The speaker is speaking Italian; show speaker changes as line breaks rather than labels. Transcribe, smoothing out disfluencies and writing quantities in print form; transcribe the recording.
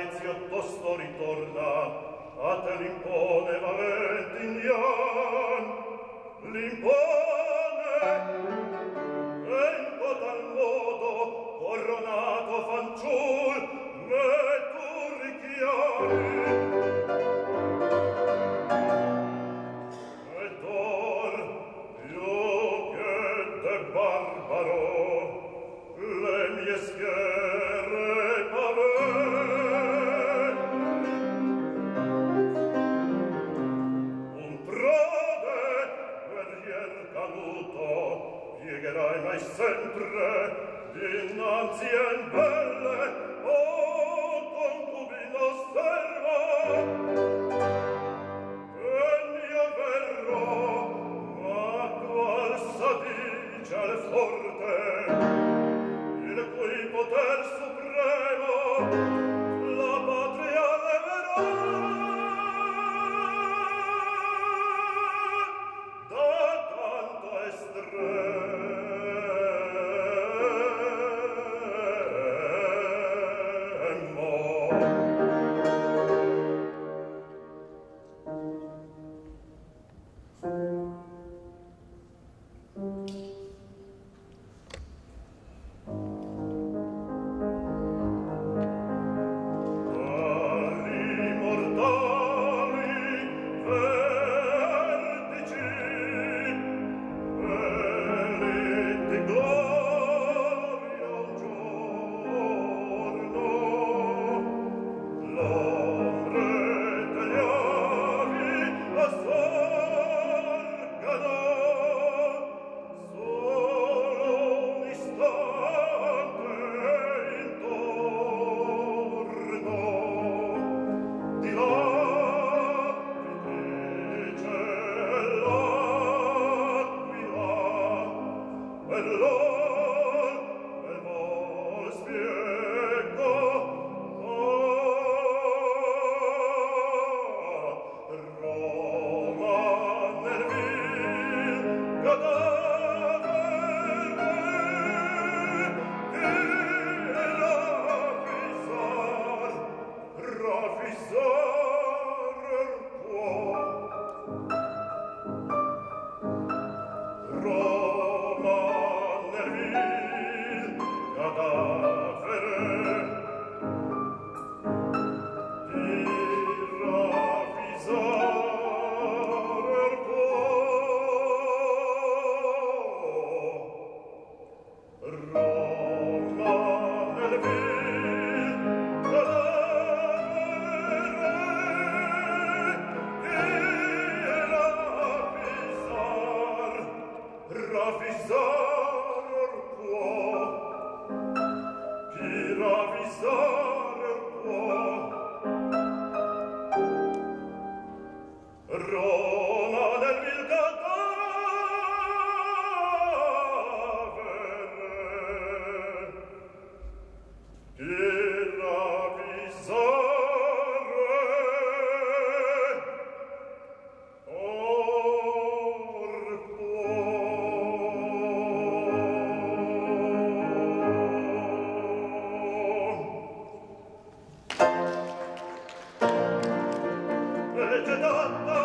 Ezio tosto ritorna, a te l'impone Valentinian, l'impone, e in tal modo coronato fanciul me tu richiami. Ed or io che de barbaro le mie schiere paven, un prode guerrier caduto piegherai mai sempre dinanzi en belle o concubino serva. Io verrò, ma qual s'adice al forte, il cui poter supremo la patria leverà. Da tanto estremo. Vete data